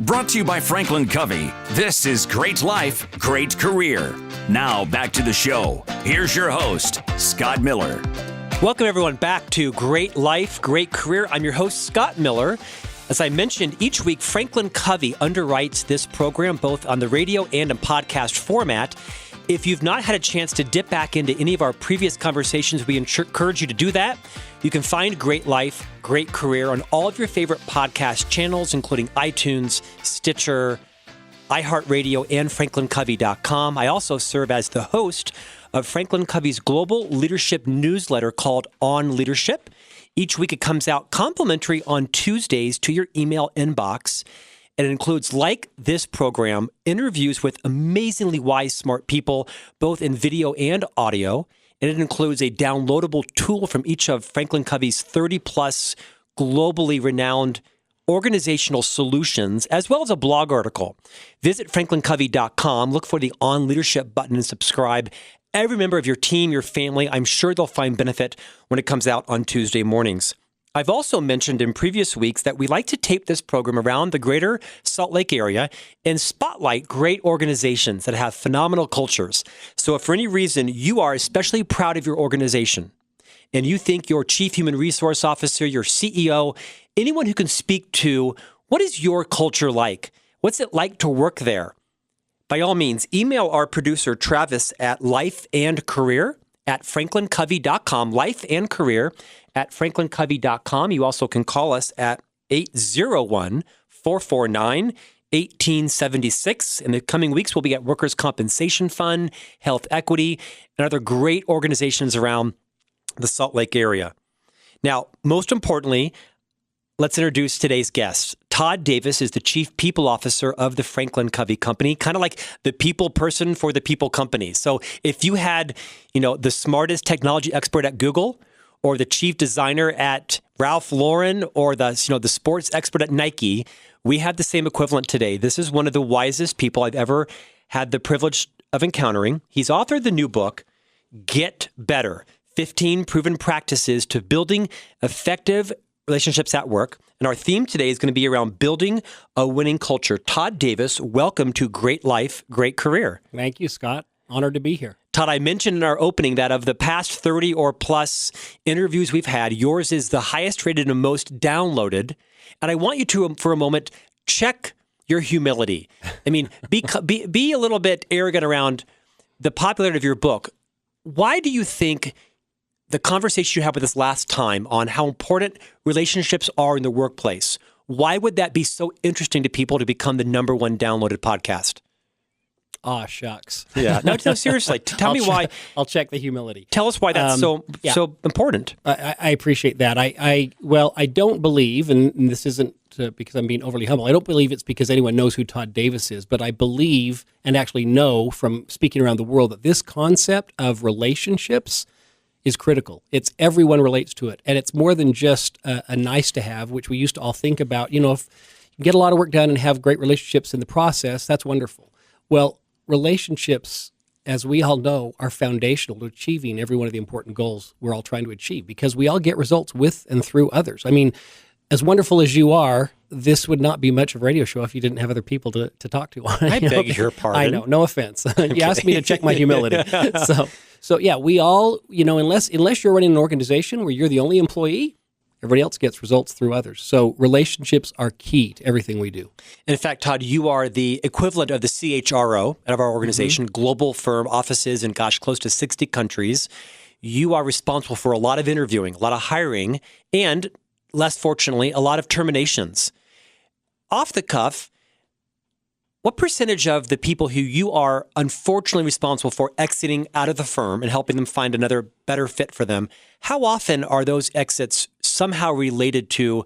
Brought to you by FranklinCovey. This is Great Life, Great Career. Now back to the show. Here's your host, Scott Miller. Welcome everyone back to Great Life, Great Career. I'm your host, Scott Miller. As I mentioned, each week FranklinCovey underwrites this program both on the radio and in podcast format. If you've not had a chance to dip back into any of our previous conversations, we encourage you to do that. You can find Great Life, Great Career on all of your favorite podcast channels, including iTunes, Stitcher, iHeartRadio, and FranklinCovey.com. I also serve as the host of FranklinCovey's global leadership newsletter called On Leadership. Each week it comes out complimentary on Tuesdays to your email inbox. And it includes, like this program, interviews with amazingly wise, smart people, both in video and audio. And it includes a downloadable tool from each of FranklinCovey's 30-plus globally renowned organizational solutions, as well as a blog article. Visit FranklinCovey.com, look for the On Leadership button and subscribe. Every member of your team, your family, I'm sure they'll find benefit when it comes out on Tuesday mornings. I've also mentioned in previous weeks that we like to tape this program around the greater Salt Lake area and spotlight great organizations that have phenomenal cultures. So if for any reason you are especially proud of your organization and you think your chief human resource officer, your CEO, anyone who can speak to what is your culture like? What's it like to work there? By all means, email our producer, Travis, at lifeandcareer@franklincovey.com, lifeandcareer@franklincovey.com. You also can call us at 801-449-1876. In the coming weeks, we'll be at Workers' Compensation Fund, Health Equity, and other great organizations around the Salt Lake area. Now, most importantly, let's introduce today's guest. Todd Davis is the Chief People Officer of the FranklinCovey Company, kind of like the people person for the people company. So if you had, the smartest technology expert at Google, or the chief designer at Ralph Lauren, or the sports expert at Nike, we have the same equivalent today. This is one of the wisest people I've ever had the privilege of encountering. He's authored the new book, Get Better, 15 Proven Practices to Building Effective Relationships at Work. And our theme today is going to be around building a winning culture. Todd Davis, welcome to Great Life, Great Career. Thank you, Scott. Honored to be here. Todd, I mentioned in our opening that of the past 30 or plus interviews we've had, yours is the highest rated and most downloaded. And I want you to, for a moment, check your humility. I mean, be a little bit arrogant around the popularity of your book. Why do you think the conversation you had with us last time on how important relationships are in the workplace, why would that be so interesting to people to become the number one downloaded podcast? Ah, shucks. Yeah. No, seriously. Tell me why. I'll check the humility. Tell us why that's so important. I appreciate that. I don't believe, and this isn't because I'm being overly humble, I don't believe it's because anyone knows who Todd Davis is, but I believe and actually know from speaking around the world that this concept of relationships is critical. It's everyone relates to it. And it's more than just a nice to have, which we used to all think about. If you can get a lot of work done and have great relationships in the process, that's wonderful. Well, relationships, as we all know, are foundational to achieving every one of the important goals we're all trying to achieve because we all get results with and through others. I mean, as wonderful as you are, this would not be much of a radio show if you didn't have other people to talk to. I beg your pardon. I know, no offense. You asked me to check my humility. So yeah, we all, unless you're running an organization where you're the only employee, everybody else gets results through others. So relationships are key to everything we do. In fact, Todd, you are the equivalent of the CHRO of our organization, global firm, offices in, close to 60 countries. You are responsible for a lot of interviewing, a lot of hiring, and less fortunately, a lot of terminations. Off the cuff, what percentage of the people who you are unfortunately responsible for exiting out of the firm and helping them find another better fit for them, how often are those exits somehow related to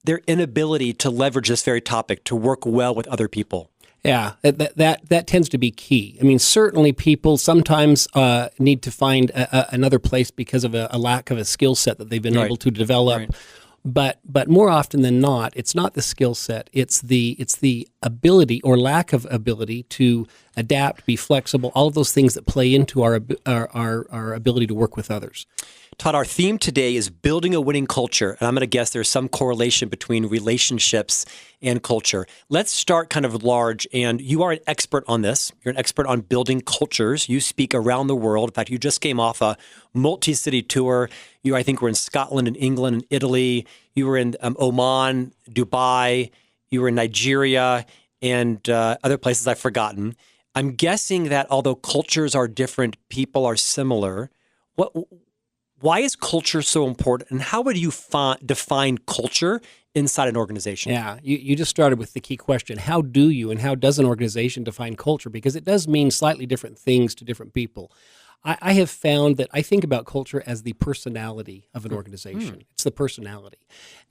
their inability to leverage this very topic, to work well with other people? Yeah, that tends to be key. I mean, certainly people sometimes need to find another place because of a lack of a skill set that they've been able to develop. Right. But more often than not, it's not the skill set. It's the ability or lack of ability to adapt, be flexible, all of those things that play into our ability to work with others. Todd, our theme today is building a winning culture, and I'm going to guess there's some correlation between relationships and culture. Let's start kind of large, and you are an expert on this. You're an expert on building cultures. You speak around the world. In fact, you just came off a multi-city tour. You, I think, were in Scotland and England and Italy. You were in Oman, Dubai. You were in Nigeria and other places I've forgotten. I'm guessing that although cultures are different, people are similar. Why is culture so important, and how would you define culture inside an organization? Yeah, you just started with the key question. How do you and how does an organization define culture? Because it does mean slightly different things to different people. I have found that I think about culture as the personality of an organization. It's the personality.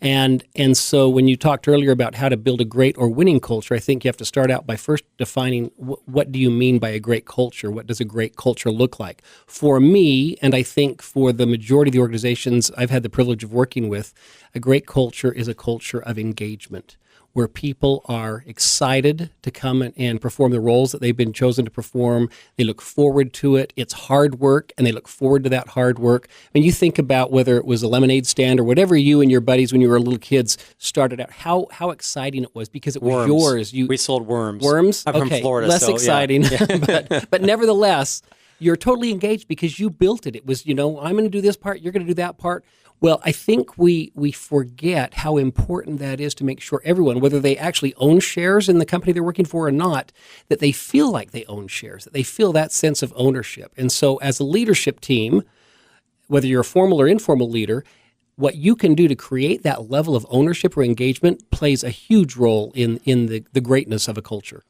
And so when you talked earlier about how to build a great or winning culture, I think you have to start out by first defining what do you mean by a great culture? What does a great culture look like? For me, and I think for the majority of the organizations I've had the privilege of working with, a great culture is a culture of engagement, where people are excited to come and perform the roles that they've been chosen to perform. They look forward to it. It's hard work, and they look forward to that hard work. I mean, you think about whether it was a lemonade stand or whatever you and your buddies when you were little kids started out, how exciting it was because it was yours. We sold worms. Worms? I'm okay, from Florida. Less so, exciting, yeah. but nevertheless, you're totally engaged because you built it. It was, I'm going to do this part, you're going to do that part. Well, I think we forget how important that is to make sure everyone, whether they actually own shares in the company they're working for or not, that they feel like they own shares, that they feel that sense of ownership. And so as a leadership team, whether you're a formal or informal leader, what you can do to create that level of ownership or engagement plays a huge role in the greatness of a culture.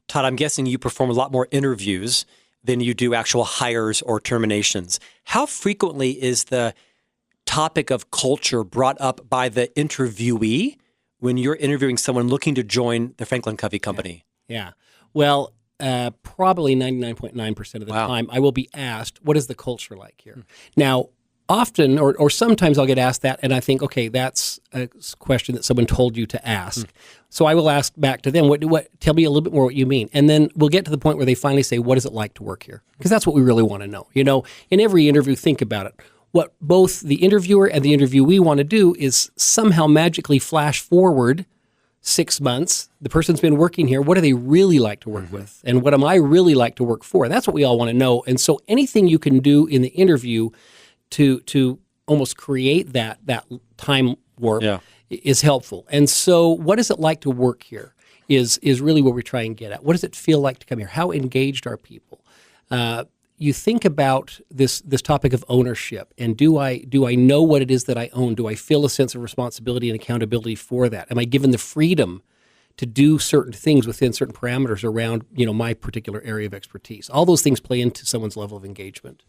Todd, I'm guessing you perform a lot more interviews than you do actual hires or terminations. How frequently is the topic of culture brought up by the interviewee when you're interviewing someone looking to join the FranklinCovey company? Yeah. Well, probably 99.9% of the time, I will be asked, what is the culture like here? Now, often or sometimes I'll get asked that, and I think, okay, that's a question that someone told you to ask. So I will ask back to them, what? Tell me a little bit more what you mean. And then we'll get to the point where they finally say, what is it like to work here? Because that's what we really want to know. In every interview, think about it. What both the interviewer and the interviewee want to do is somehow magically flash forward 6 months. The person's been working here. What do they really like to work with? And what am I really like to work for? That's what we all want to know. And so anything you can do in the interview to almost create that time warp is helpful. And so what is it like to work here is really what we're trying to get at. What does it feel like to come here? How engaged are people? You think about this topic of ownership, and do I know what it is that I own? Do I feel a sense of responsibility and accountability for that? Am I given the freedom to do certain things within certain parameters around my particular area of expertise? All those things play into someone's level of engagement.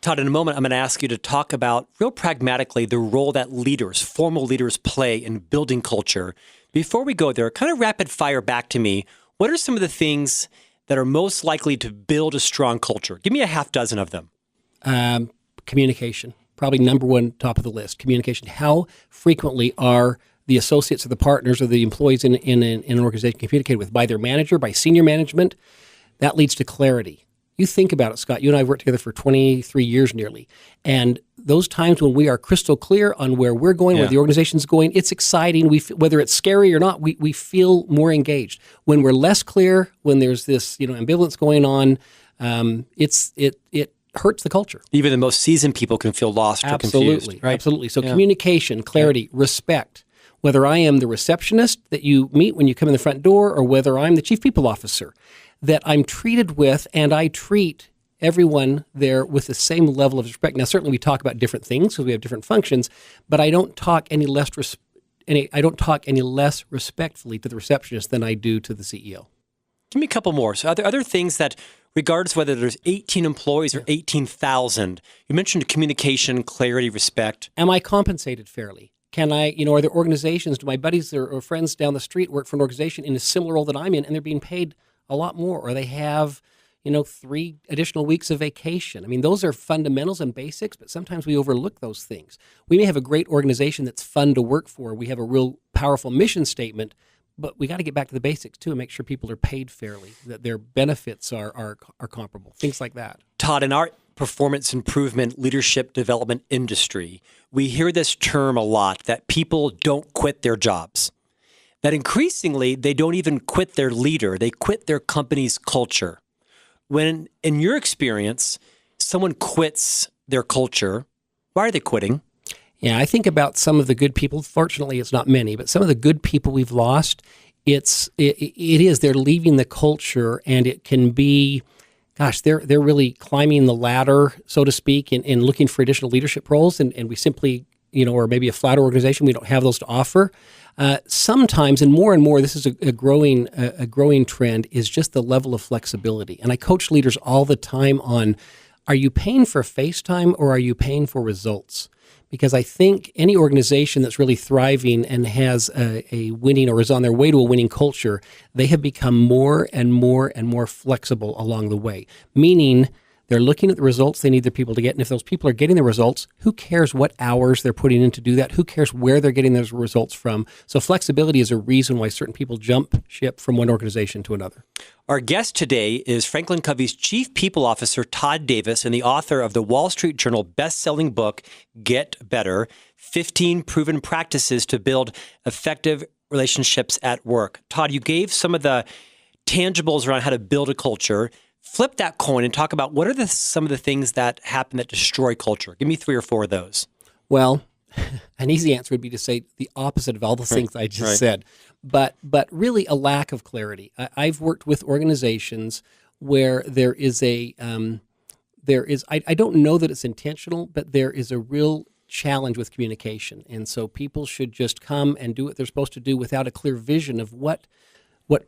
Todd, in a moment, I'm going to ask you to talk about, real pragmatically, the role that leaders, formal leaders, play in building culture. Before we go there, kind of rapid fire back to me, what are some of the things that are most likely to build a strong culture? Give me a half dozen of them. Communication, probably number one, top of the list. Communication. How frequently are the associates or the partners or the employees in an organization communicated with? By their manager, by senior management? That leads to clarity. You think about it, Scott. You and I have worked together for 23 years nearly. And those times when we are crystal clear on where we're going, where the organization's going, it's exciting. Whether it's scary or not, we feel more engaged. When we're less clear, when there's this ambivalence going on, it hurts the culture. Even the most seasoned people can feel lost or confused. Right? Absolutely. So communication, clarity, respect. Whether I am the receptionist that you meet when you come in the front door or whether I'm the chief people officer, that I'm treated with, and I treat everyone there with the same level of respect. Now, certainly we talk about different things because we have different functions, but I don't talk any less respectfully to the receptionist than I do to the CEO. Give me a couple more. So are there other things that, regardless whether there's 18 employees or 18,000, you mentioned communication, clarity, respect. Am I compensated fairly? Can I, are there organizations, do my buddies or friends down the street work for an organization in a similar role that I'm in, and they're being paid a lot more, or they have, 3 additional weeks of vacation? I mean, those are fundamentals and basics, but sometimes we overlook those things. We may have a great organization that's fun to work for. We have a real powerful mission statement, But we got to get back to the basics too and make sure people are paid fairly, that their benefits are comparable, things like that. Todd, in our performance improvement leadership development industry, we hear this term a lot, that people don't quit their jobs. That increasingly, they don't even quit their leader. They quit their company's culture. When, in your experience, someone quits their culture, why are they quitting? Yeah, I think about some of the good people. Fortunately, it's not many, but some of the good people we've lost, it is they're leaving the culture, and it can be, gosh, they're really climbing the ladder, so to speak, and looking for additional leadership roles, and we simply, or maybe a flat organization, we don't have those to offer. Sometimes, and more, this is a growing trend, is just the level of flexibility. And I coach leaders all the time on, are you paying for face time or are you paying for results? Because I think any organization that's really thriving and has a winning or is on their way to a winning culture, they have become more and more and more flexible along the way, meaning they're looking at the results they need their people to get. And if those people are getting the results, who cares what hours they're putting in to do that? Who cares where they're getting those results from? So flexibility is a reason why certain people jump ship from one organization to another. Our guest today is FranklinCovey's Chief People Officer, Todd Davis, and the author of the Wall Street Journal best-selling book, Get Better, 15 Proven Practices to Build Effective Relationships at Work. Todd, you gave some of the tangibles around how to build a culture. Flip that coin and talk about what are some of the things that happen that destroy culture. Give me 3 or 4 of those. Well, an easy answer would be to say the opposite of all the things I just said, but really a lack of clarity. I've worked with organizations where there is I don't know that it's intentional, but there is a real challenge with communication. And so people should just come and do what they're supposed to do without a clear vision of what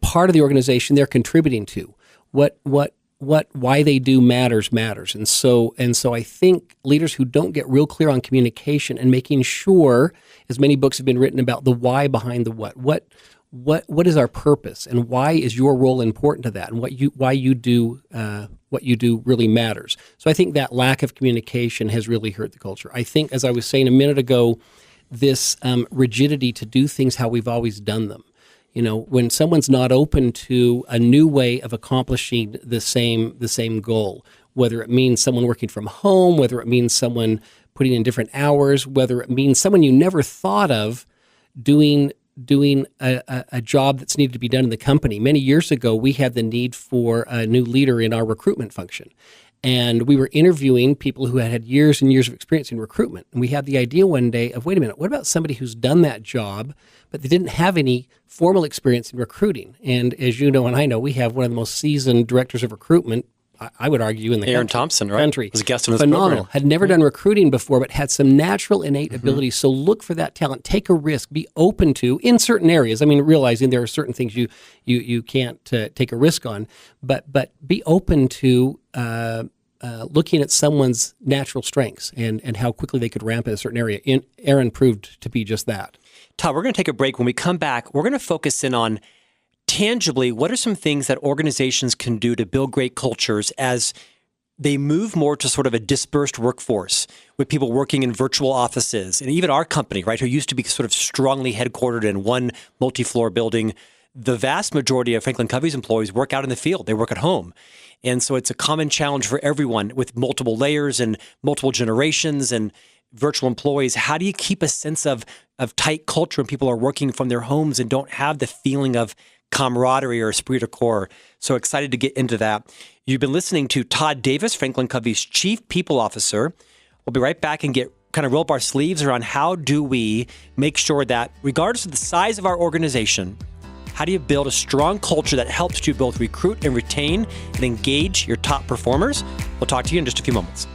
part of the organization they're contributing to, why they do matters. And so I think leaders who don't get real clear on communication and making sure, as many books have been written about the why behind the what is our purpose and why is your role important to that, and why you do really matters. So I think that lack of communication has really hurt the culture. I think, as I was saying a minute ago, this rigidity to do things how we've always done them. When someone's not open to a new way of accomplishing the same goal, whether it means someone working from home, whether it means someone putting in different hours, whether it means someone you never thought of doing a job that's needed to be done in the company. Many years ago, we had the need for a new leader in our recruitment function. And we were interviewing people who had years and years of experience in recruitment. And we had the idea one day of, wait a minute, what about somebody who's done that job, but they didn't have any formal experience in recruiting? And as you know and I know, we have one of the most seasoned directors of recruitment, I would argue, in the Aaron Thompson, right? Country. Was a guest on this Phenomenal. program. Had never done recruiting before, but had some natural innate abilities. So look for that talent. Take a risk. Be open to, in certain areas. I mean, realizing there are certain things you can't take a risk on, but be open to looking at someone's natural strengths and how quickly they could ramp in a certain area. Aaron proved to be just that. Todd, we're going to take a break. When we come back, we're going to focus in on tangibly, what are some things that organizations can do to build great cultures as they move more to sort of a dispersed workforce with people working in virtual offices, and even our company, right, who used to be sort of strongly headquartered in one multi-floor building. The vast majority of FranklinCovey's employees work out in the field. They work at home. And so it's a common challenge for everyone with multiple layers and multiple generations and virtual employees. How do you keep a sense of tight culture when people are working from their homes and don't have the feeling of camaraderie or esprit de corps? So excited to get into that. You've been listening to Todd Davis, FranklinCovey's Chief People Officer. We'll be right back and roll up our sleeves around how do we make sure that regardless of the size of our organization, how do you build a strong culture that helps you both recruit and retain and engage your top performers? We'll talk to you in just a few moments.